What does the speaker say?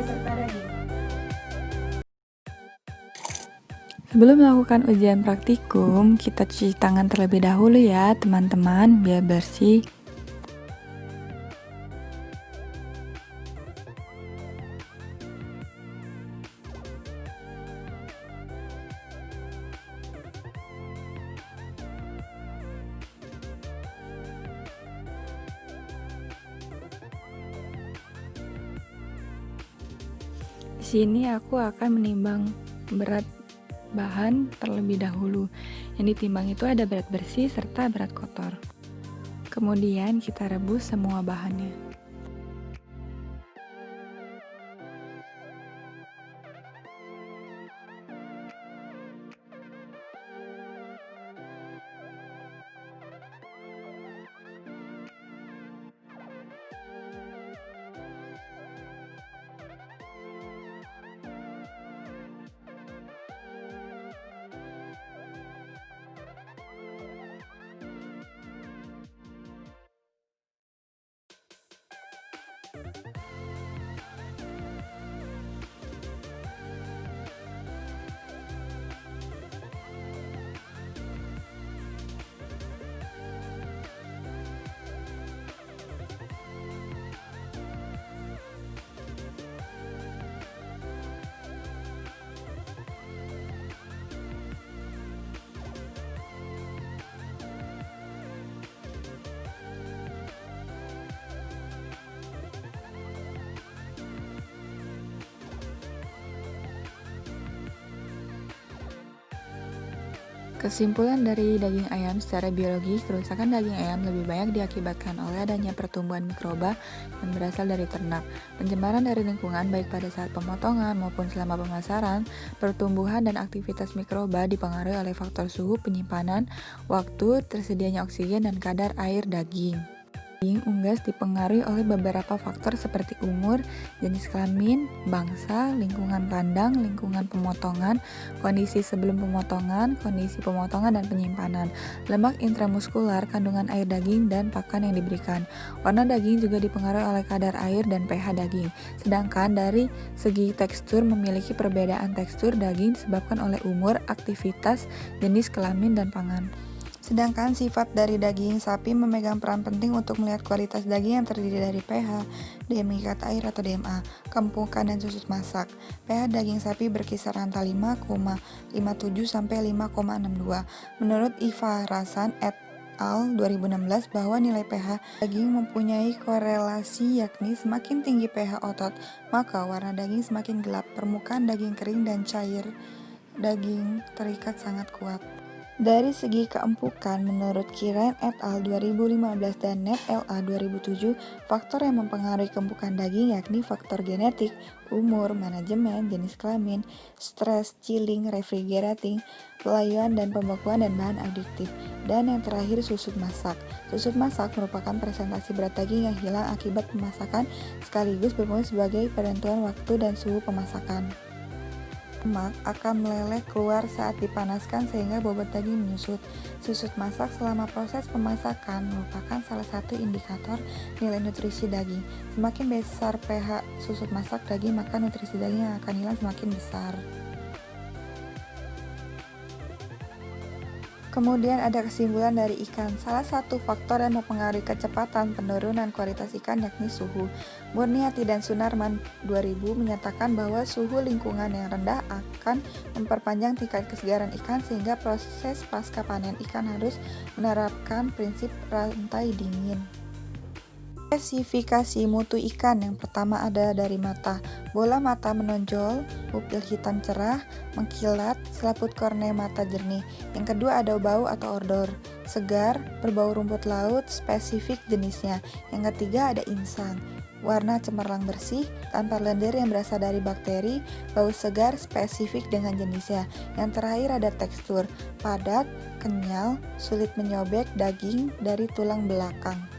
serta daging. Sebelum melakukan ujian praktikum, kita cuci tangan terlebih dahulu ya teman-teman, biar bersih. Di sini aku akan menimbang berat bahan terlebih dahulu. Yang ditimbang itu ada berat bersih serta berat kotor. Kemudian kita rebus semua bahannya. Kesimpulan dari daging ayam secara biologi, kerusakan daging ayam lebih banyak diakibatkan oleh adanya pertumbuhan mikroba yang berasal dari ternak, pencemaran dari lingkungan baik pada saat pemotongan maupun selama pemasaran, pertumbuhan dan aktivitas mikroba dipengaruhi oleh faktor suhu penyimpanan, waktu, tersedianya oksigen, dan kadar air daging. Daging unggas dipengaruhi oleh beberapa faktor seperti umur, jenis kelamin, bangsa, lingkungan kandang, lingkungan pemotongan, kondisi sebelum pemotongan, kondisi pemotongan dan penyimpanan, lemak intramuskular, kandungan air daging, dan pakan yang diberikan. Warna daging juga dipengaruhi oleh kadar air dan pH daging. Sedangkan dari segi tekstur memiliki perbedaan tekstur daging disebabkan oleh umur, aktivitas, jenis kelamin, dan pangan. Sedangkan sifat dari daging sapi memegang peran penting untuk melihat kualitas daging yang terdiri dari pH, mengikat air atau DMA, keempukan, dan susut masak. pH daging sapi berkisar antara 5,57 sampai 5,62. Menurut Iva Rasan et al. 2016 bahwa nilai pH daging mempunyai korelasi, yakni semakin tinggi pH otot, maka warna daging semakin gelap, permukaan daging kering dan cair daging terikat sangat kuat. Dari segi keempukan, menurut Kiren et al. 2015 dan Net LA 2007, faktor yang mempengaruhi keempukan daging yakni faktor genetik, umur, manajemen, jenis kelamin, stres, chilling, refrigerating, pelayuan dan pembekuan, dan bahan adiktif. Dan yang terakhir, susut masak. Susut masak merupakan presentasi berat daging yang hilang akibat pemasakan sekaligus berfungsi sebagai penentuan waktu dan suhu pemasakan. Lemak akan meleleh keluar saat dipanaskan sehingga bobot daging menyusut. Susut masak selama proses pemasakan merupakan salah satu indikator nilai nutrisi daging. Semakin besar pH susut masak daging, maka nutrisi daging yang akan hilang semakin besar. Kemudian ada kesimpulan dari ikan. Salah satu faktor yang mempengaruhi kecepatan penurunan kualitas ikan yakni suhu. Murniati dan Sunarman 2000 menyatakan bahwa suhu lingkungan yang rendah akan memperpanjang tingkat kesegaran ikan sehingga proses pasca panen ikan harus menerapkan prinsip rantai dingin. Spesifikasi mutu ikan yang pertama ada dari mata. Bola mata menonjol, pupil hitam cerah, mengkilat, selaput kornea mata jernih. Yang kedua ada bau atau odor, segar, berbau rumput laut, spesifik jenisnya. Yang ketiga ada insang, warna cemerlang bersih, tanpa lendir yang berasal dari bakteri, bau segar, spesifik dengan jenisnya. Yang terakhir ada tekstur, padat, kenyal, sulit menyobek daging dari tulang belakang.